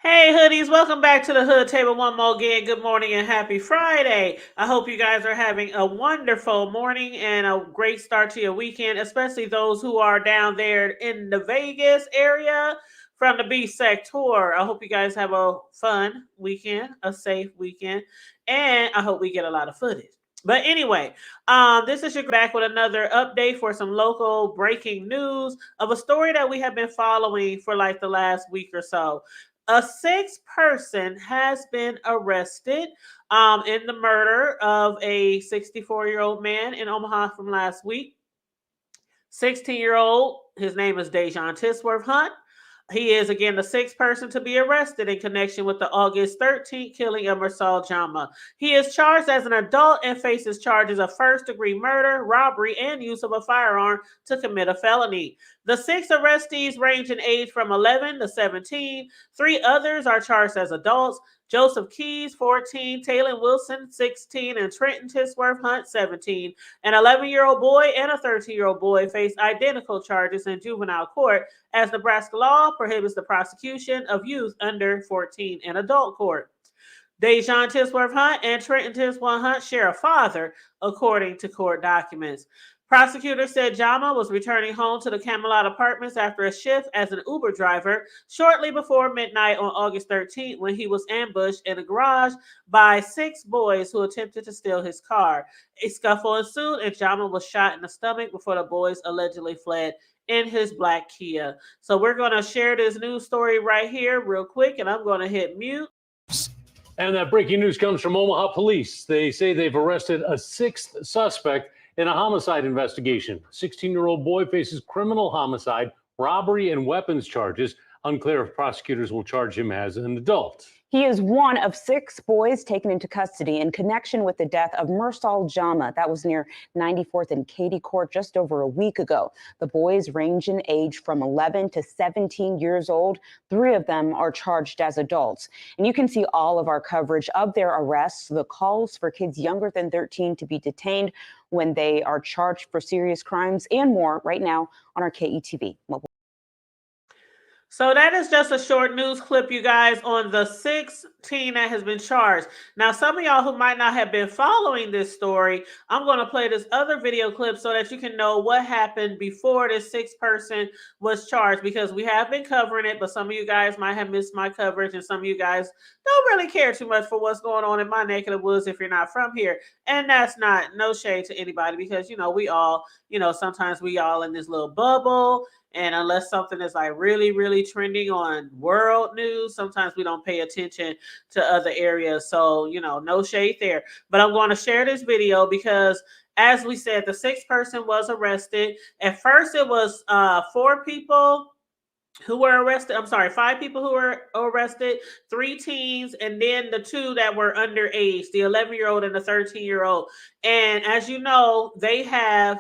Hey hoodies, welcome back to the Hood Table one more again. Good morning and happy Friday. I hope you guys are having a wonderful morning and a great start to your weekend, especially those who are down there in the Vegas area from the B sector. I hope you guys have a fun weekend, a safe weekend, and I hope we get a lot of footage. But anyway, this is your back with another update for some local breaking news of a story that we have been following for like the last week or so. A sixth person has been arrested in the murder of a 64-year-old man in Omaha from last week. 16-year-old, his name is Dejon Tisworth Hunt. He is again the sixth person to be arrested in connection with the August 13th killing of Marsal Jama. He is charged as an adult and faces charges of first-degree murder, robbery, and use of a firearm to commit a felony. The six arrestees range in age from 11 to 17. Three others are charged as adults. Joseph Keys, 14, Taylor Wilson, 16, and Trenton Tisworth Hunt, 17. An 11-year-old boy and a 13-year-old boy face identical charges in juvenile court, as Nebraska law prohibits the prosecution of youth under 14 in adult court. Dejon Tisworth Hunt and Trenton Tisworth Hunt share a father, according to court documents. Prosecutors said Jama was returning home to the Camelot Apartments after a shift as an Uber driver shortly before midnight on August 13th when he was ambushed in a garage by six boys who attempted to steal his car. A scuffle ensued and Jama was shot in the stomach before the boys allegedly fled in his black Kia. So we're going to share this news story right here real quick, and I'm going to hit mute. And that breaking news comes from Omaha police. They say they've arrested a sixth suspect in a homicide investigation. 16-year-old boy faces criminal homicide, robbery, and weapons charges. Unclear if prosecutors will charge him as an adult. He is one of six boys taken into custody in connection with the death of Marsal Jama. That was near 94th and Katy Court just over a week ago. The boys range in age from 11 to 17 years old. Three of them are charged as adults. And you can see all of our coverage of their arrests, the calls for kids younger than 13 to be detained when they are charged for serious crimes, and more right now on our KETV mobile. So that is just a short news clip, you guys, on the 16 that has been charged. Now, some of y'all who might not have been following this story, I'm going to play this other video clip so that you can know what happened before this sixth person was charged, because we have been covering it, but some of you guys might have missed my coverage, and some of you guys don't really care too much for what's going on in my neck of the woods if you're not from here. And that's not no shade to anybody, because, we all, sometimes we all in this little bubble. And unless something is like really, really trending on world news, sometimes we don't pay attention to other areas. So, no shade there. But I'm going to share this video because, as we said, the sixth person was arrested. At first, it was 4 people who were arrested. I'm sorry, 5 people who were arrested, 3 teens, and then the 2 that were underage, the 11-year-old and the 13-year-old. And as you know, they have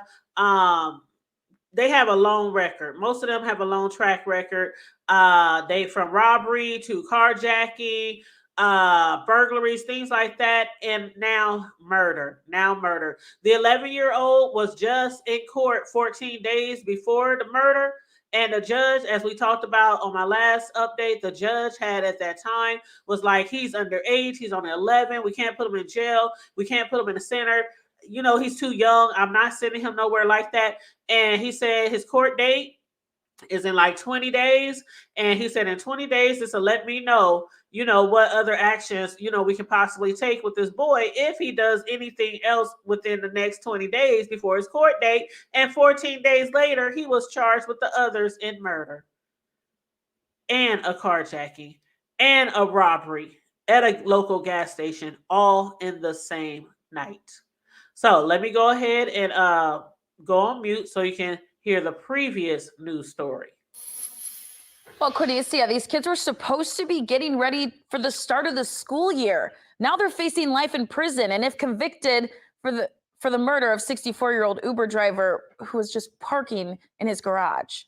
a long record. Most of them have a long track record. They from robbery to carjacking, burglaries, things like that, and now murder. The 11-year-old was just in court 14 days before the murder. And the judge, as we talked about on my last update, the judge had at that time was like, he's underage, he's only 11. We can't put him in jail. We can't put him in the center. He's too young. I'm not sending him nowhere like that. And he said his court date is in like 20 days. And he said in 20 days, this will let me know, what other actions, we can possibly take with this boy if he does anything else within the next 20 days before his court date. And 14 days later, he was charged with the others in murder and a carjacking and a robbery at a local gas station, all in the same night. So let me go ahead and go on mute so you can hear the previous news story. Well, Cordesia, these kids were supposed to be getting ready for the start of the school year. Now they're facing life in prison, and if convicted for the murder of 64-year-old Uber driver who was just parking in his garage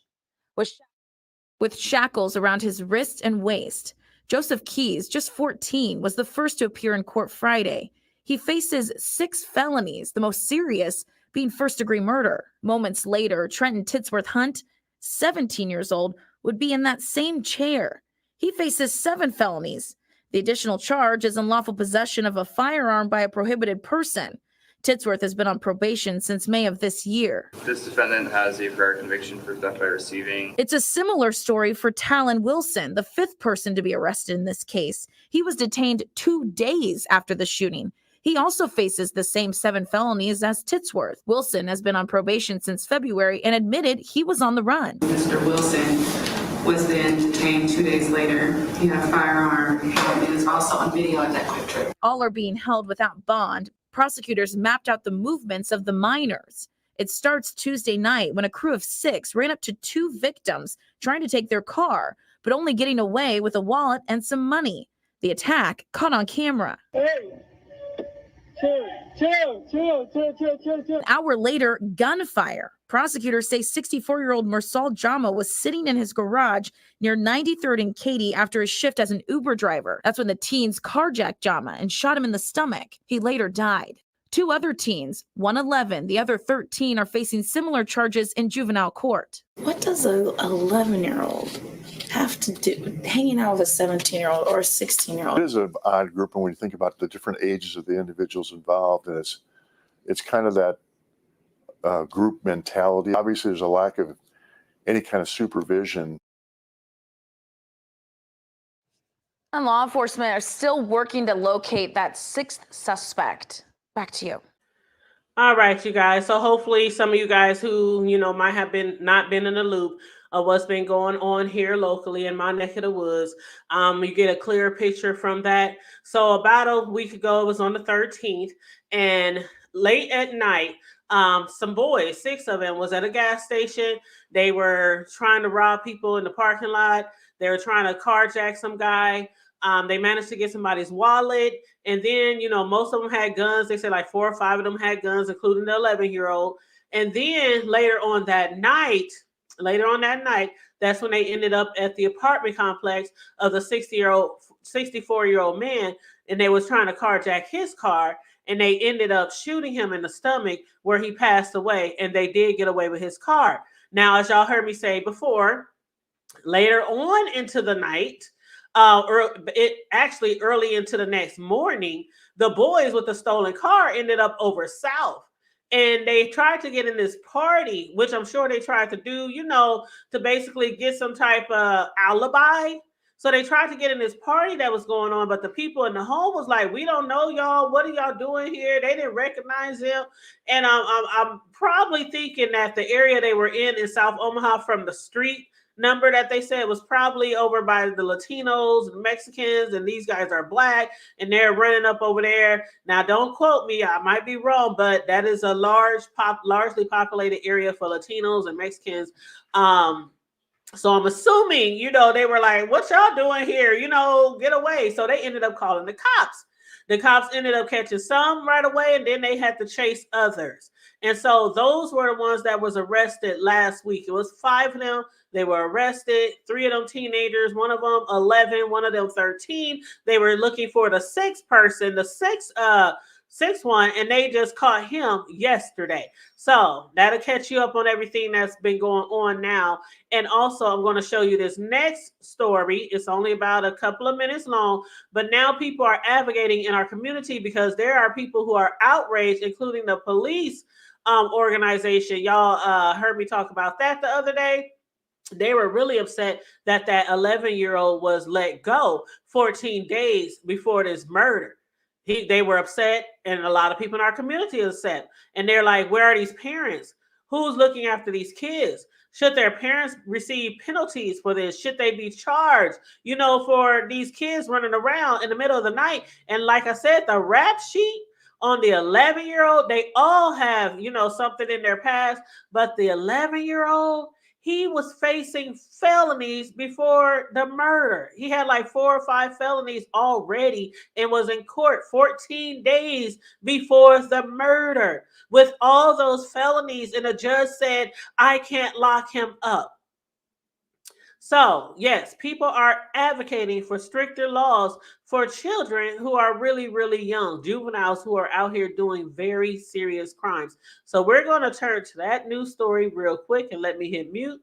with shackles around his wrists and waist. Joseph Keys, just 14, was the first to appear in court Friday. He faces 6 felonies, the most serious being first-degree murder. Moments later, Trenton Tisworth Hunt, 17 years old, would be in that same chair. He faces 7 felonies. The additional charge is unlawful possession of a firearm by a prohibited person. Titsworth has been on probation since May of this year. This defendant has a prior conviction for theft by receiving. It's a similar story for Talon Wilson, the 5th person to be arrested in this case. He was detained 2 days after the shooting. He also faces the same 7 felonies as Titsworth. Wilson has been on probation since February and admitted he was on the run. Mr. Wilson was then detained 2 days later. He had a firearm and is also on video at that quick trip. All are being held without bond. Prosecutors mapped out the movements of the minors. It starts Tuesday night when a crew of 6 ran up to 2 victims trying to take their car, but only getting away with a wallet and some money. The attack caught on camera. An hour later, gunfire. Prosecutors say 64-year-old Mursal Jama was sitting in his garage near 93rd and Katy after his shift as an Uber driver. That's when the teens carjacked Jama and shot him in the stomach. He later died. 2 other teens, one 11, the other 13, are facing similar charges in juvenile court. What does an 11-year-old have to do hanging out with a 17-year-old or a 16-year-old? It is an odd group, and when you think about the different ages of the individuals involved, and it's kind of that group mentality. Obviously, there's a lack of any kind of supervision. And law enforcement are still working to locate that 6th suspect. Back to you. All right, you guys. So hopefully some of you guys who, might have not been in the loop of what's been going on here locally in my neck of the woods, you get a clearer picture from that. So about a week ago, it was on the 13th, and late at night, some boys, 6 of them, was at a gas station. They were trying to rob people in the parking lot. They were trying to carjack some guy. They managed to get somebody's wallet. And then, most of them had guns. They said like 4 or 5 of them had guns, including the 11-year-old. And then later on that night, that's when they ended up at the apartment complex of the 64-year-old man. And they was trying to carjack his car. And they ended up shooting him in the stomach where he passed away. And they did get away with his car. Now, as y'all heard me say before, later on into the night, early into the next morning, the boys with the stolen car ended up over south. And they tried to get in this party, which I'm sure they tried to do, to basically get some type of alibi. So they tried to get in this party that was going on, but the people in the home was like, "We don't know y'all. What are y'all doing here?" They didn't recognize him. And I'm probably thinking that the area they were in South Omaha, from the street number that they said, was probably over by the Latinos and Mexicans, and these guys are black, and they're running up over there. Now, don't quote me, I might be wrong, but that is a largely populated area for Latinos and Mexicans. So I'm assuming, they were like, "What y'all doing here? Get away." So they ended up calling the cops. The cops ended up catching some right away, and then they had to chase others. And so those were the ones that was arrested last week. It was 5 of them. They were arrested, 3 of them teenagers, one of them 11, one of them 13. They were looking for the 6th person, the sixth one, and they just caught him yesterday. So that'll catch you up on everything that's been going on now. And also, I'm going to show you this next story. It's only about a couple of minutes long, but now people are advocating in our community because there are people who are outraged, including the police organization. Y'all heard me talk about that the other day. They were really upset that 11-year-old was let go 14 days before this murder. They were upset, and a lot of people in our community are upset. And they're like, "Where are these parents? Who's looking after these kids? Should their parents receive penalties for this? Should they be charged, for these kids running around in the middle of the night?" And like I said, the rap sheet on the 11-year-old, they all have, something in their past. But the 11-year-old, he was facing felonies before the murder. He had like 4 or 5 felonies already and was in court 14 days before the murder with all those felonies. And the judge said, "I can't lock him up." So, yes, people are advocating for stricter laws for children who are really, really young, juveniles who are out here doing very serious crimes. So we're going to turn to that news story real quick, and let me hit mute.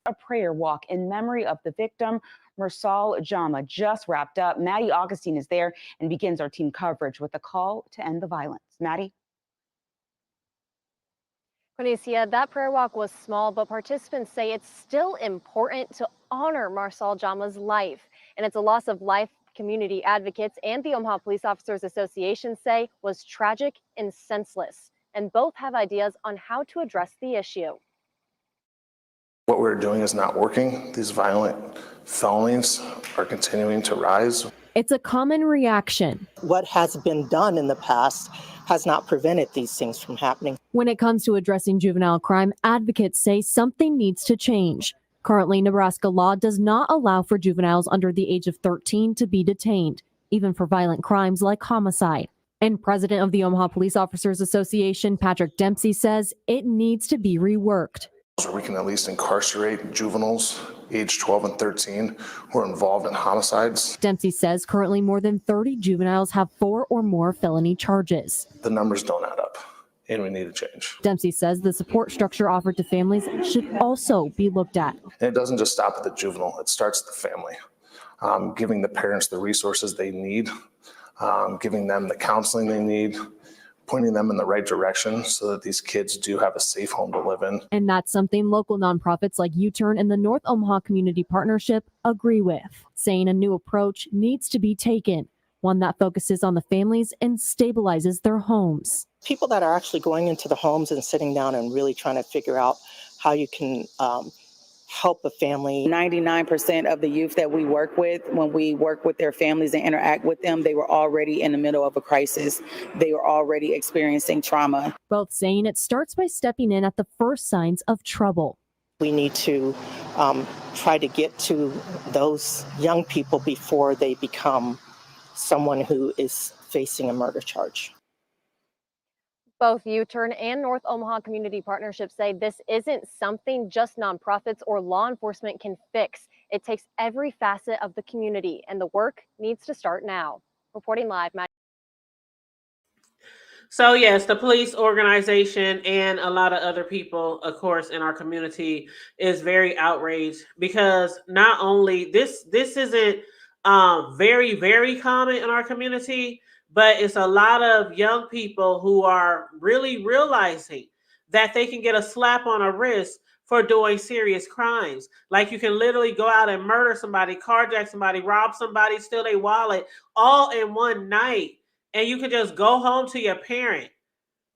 A prayer walk in memory of the victim, Mursal Jama, just wrapped up. Maddie Augustine is there and begins our team coverage with a call to end the violence. Maddie? Cornelia, that prayer walk was small, but participants say it's still important to honor Mursal Jama's life. And it's a loss of life community advocates and the Omaha Police Officers Association say was tragic and senseless. And both have ideas on how to address the issue. What we're doing is not working. These violent felonies are continuing to rise. It's a common reaction. What has been done in the past has not prevented these things from happening. When it comes to addressing juvenile crime, advocates say something needs to change. Currently, Nebraska law does not allow for juveniles under the age of 13 to be detained, even for violent crimes like homicide. And president of the Omaha Police Officers Association, Patrick Dempsey, says it needs to be reworked. We can at least incarcerate juveniles age 12 and 13 who are involved in homicides. Dempsey says currently more than 30 juveniles have 4 or more felony charges. The numbers don't add up, and we need a change. Dempsey says the support structure offered to families should also be looked at. And it doesn't just stop at the juvenile, it starts at the family. Giving the parents the resources they need, giving them the counseling they need, pointing them in the right direction so that these kids do have a safe home to live in. And that's something local nonprofits like U-Turn and the North Omaha Community Partnership agree with, saying a new approach needs to be taken, one that focuses on the families and stabilizes their homes. People that are actually going into the homes and sitting down and really trying to figure out how you can help a family. 99% of the youth that we work with, when we work with their families and interact with them, they were already in the middle of a crisis. They were already experiencing trauma. Both saying it starts by stepping in at the first signs of trouble. We need to try to get to those young people before they become someone who is facing a murder charge. Both U-Turn and North Omaha Community Partnership say this isn't something just nonprofits or law enforcement can fix. It takes every facet of the community, and the work needs to start now. Reporting live, Matt. So yes, the police organization and a lot of other people, of course, in our community is very outraged because not only this isn't very, very common in our community, but it's a lot of young people who are really realizing that they can get a slap on a wrist for doing serious crimes. Like you can literally go out and murder somebody, carjack somebody, rob somebody, steal their wallet all in one night. And you can just go home to your parent.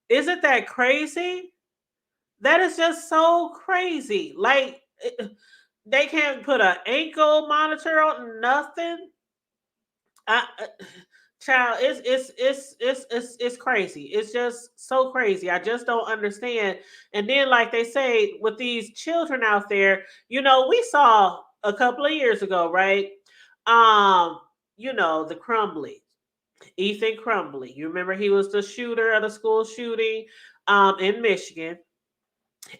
Isn't that crazy? That is just so crazy. Like they can't put an ankle monitor on nothing. Child, it's crazy. It's just so crazy. I just don't understand. And then, like they say, with these children out there, you know, we saw a couple of years ago, right? You know, the Crumbly, Ethan Crumbly. You remember he was the shooter of the school shooting in Michigan,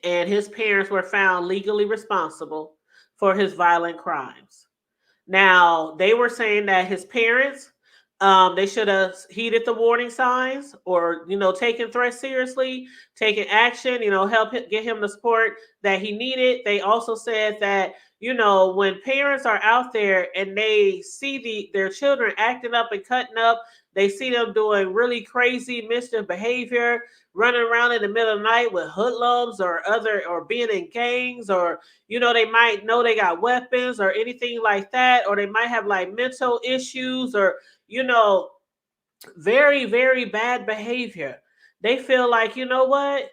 and his parents were found legally responsible for his violent crimes. Now, they were saying that his parents, they should have heeded the warning signs or, you know, taken threats seriously, taken action, you know, help get him the support that he needed. They also said that, you know, when parents are out there and they see their children acting up and cutting up, they see them doing really crazy mischief behavior, running around in the middle of the night with hoodlums or being in gangs, or, you know, they might know they got weapons or anything like that, or they might have like mental issues or, you know, very, very bad behavior. They feel like, you know what?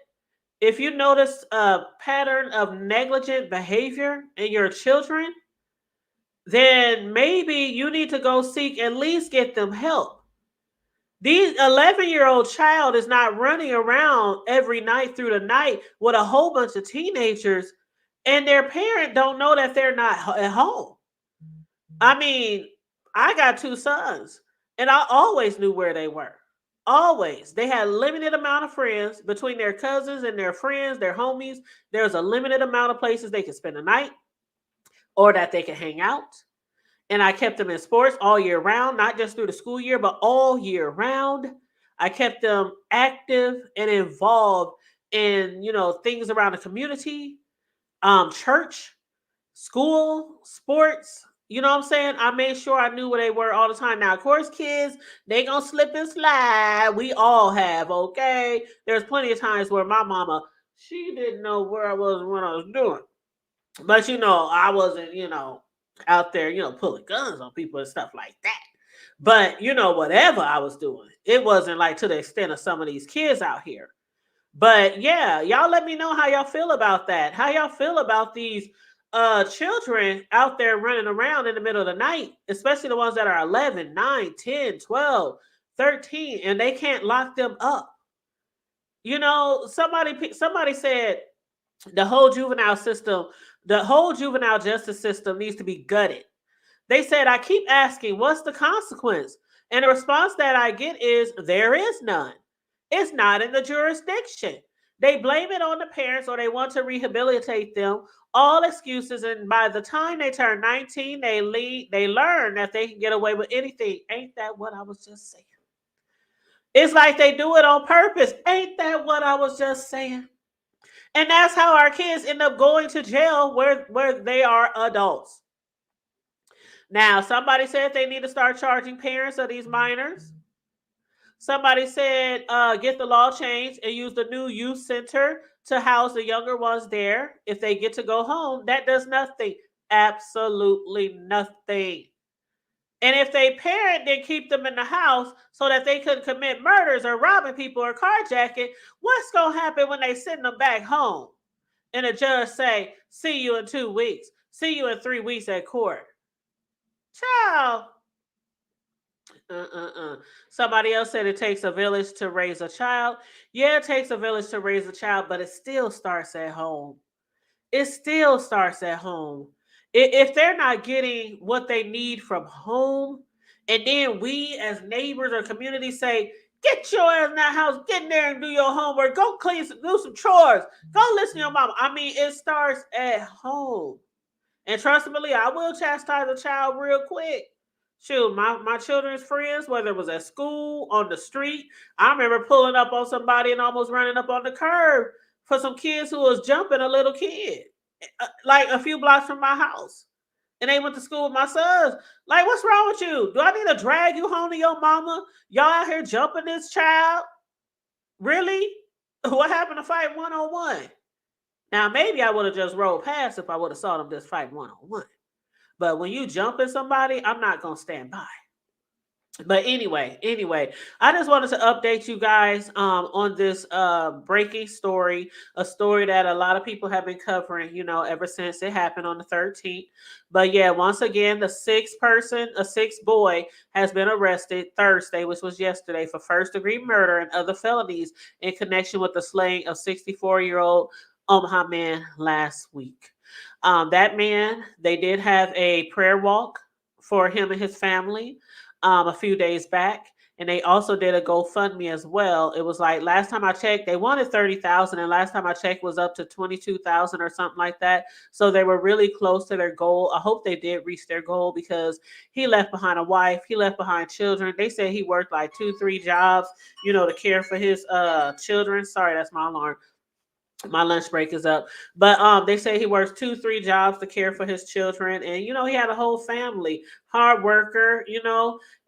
If you notice a pattern of negligent behavior in your children, then maybe you need to go seek, at least get them help. These 11-year-old child is not running around every night through the night with a whole bunch of teenagers and their parent don't know that they're not at home. I mean, I got 2 sons and I always knew where they were. Always. They had a limited amount of friends between their cousins and their friends, their homies. There's a limited amount of places they could spend the night or that they could hang out. And I kept them in sports all year round, not just through the school year, but all year round. I kept them active and involved in, you know, things around the community, church. school, sports. You know what I'm saying? I made sure I knew where they were all the time. Now, of course, kids, they gonna slip and slide. We all have, okay? There's plenty of times where my mama, she didn't know where I was when I was doing. But, I wasn't, out there, pulling guns on people and stuff like that. But, whatever I was doing, it wasn't like to the extent of some of these kids out here. But yeah, y'all let me know how y'all feel about that. How y'all feel about these children out there running around in the middle of the night, especially the ones that are 11, 9, 10, 12, 13, and they can't lock them up. Somebody said the whole juvenile system, the whole juvenile justice system needs to be gutted. They said, I keep asking, what's the consequence? And the response that I get is, there is none. It's not in the jurisdiction. They blame it on the parents or they want to rehabilitate them. All excuses. And by the time they turn 19, they learn that they can get away with anything. Ain't that what I was just saying? It's like they do it on purpose. Ain't that what I was just saying? And that's how our kids end up going to jail where they are adults. Now, somebody said they need to start charging parents of these minors. Somebody said get the law changed and use the new youth center to house the younger ones there. If they get to go home, that does nothing. Absolutely nothing. And if they parent, then keep them in the house so that they could commit murders or robbing people or carjacking. What's going to happen when they send them back home? And the judge say, see you in 2 weeks. See you in 3 weeks at court. Child. Somebody else said it takes a village to raise a child. Yeah, it takes a village to raise a child, but it still starts at home. It still starts at home. If they're not getting what they need from home, and then we as neighbors or community say, get your ass in that house, get in there and do your homework, go clean, do some chores, go listen to your mama. I mean, it starts at home. And trust me, I will chastise a child real quick. Shoot, my children's friends, whether it was at school, on the street, I remember pulling up on somebody and almost running up on the curb for some kids who was jumping a little kid, like a few blocks from my house. And they went to school with my sons. Like, what's wrong with you? Do I need to drag you home to your mama? Y'all out here jumping this child? Really? What happened to fight 1-on-1? Now, maybe I would have just rolled past if I would have saw them just fight 1-on-1. But when you jump at somebody, I'm not going to stand by. But anyway, I just wanted to update you guys on this breaking story, a story that a lot of people have been covering, ever since it happened on the 13th. But yeah, once again, a sixth boy has been arrested Thursday, which was yesterday, for first-degree murder and other felonies in connection with the slaying of 64-year-old Omaha man last week. That man, they did have a prayer walk for him and his family a few days back, and they also did a GoFundMe as well. It was like, last time I checked, they wanted 30,000, and last time I checked was up to 22,000 or something like that. So they were really close to their goal. I hope they did reach their goal, because he left behind a wife, he left behind children. They said he worked like 2-3 jobs, to care for his children. Sorry, that's my alarm. My lunch break is up. But they say he works 2-3 jobs to care for his children, and he had a whole family, hard worker,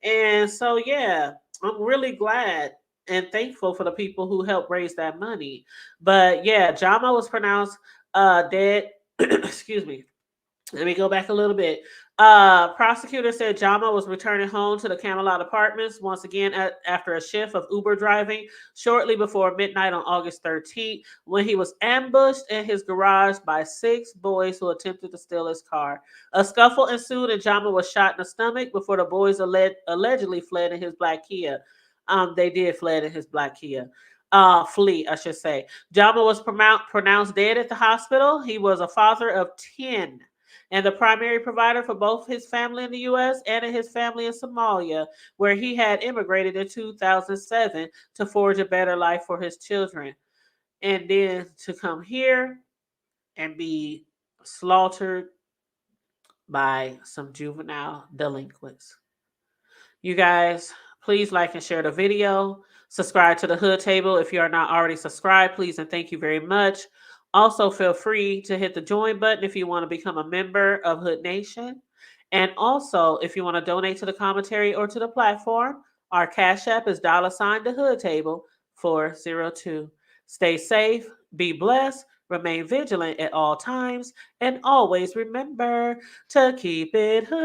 and so yeah, I'm really glad and thankful for the people who helped raise that money. But yeah, Jama was pronounced dead. Excuse me. Let me go back a little bit. Prosecutor said Jama was returning home to the Camelot Apartments once again after a shift of Uber driving shortly before midnight on August 13th, when he was ambushed in his garage by 6 boys who attempted to steal his car. A scuffle ensued and Jama was shot in the stomach before the boys allegedly fled in his black Kia. They did fled in his black Kia. Flee, I should say. Jama was pronounced dead at the hospital. He was a father of 10. And the primary provider for both his family in the U.S. and in his family in Somalia, where he had immigrated in 2007 to forge a better life for his children. And then to come here and be slaughtered by some juvenile delinquents. You guys, please like and share the video. Subscribe to the Hood Table if you are not already subscribed, please, and thank you very much. Also, feel free to hit the join button if you want to become a member of Hood Nation. And also, if you want to donate to the commentary or to the platform, our Cash App is $ the Hood Table 402. Stay safe, be blessed, remain vigilant at all times, and always remember to keep it hood.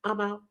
I'm out.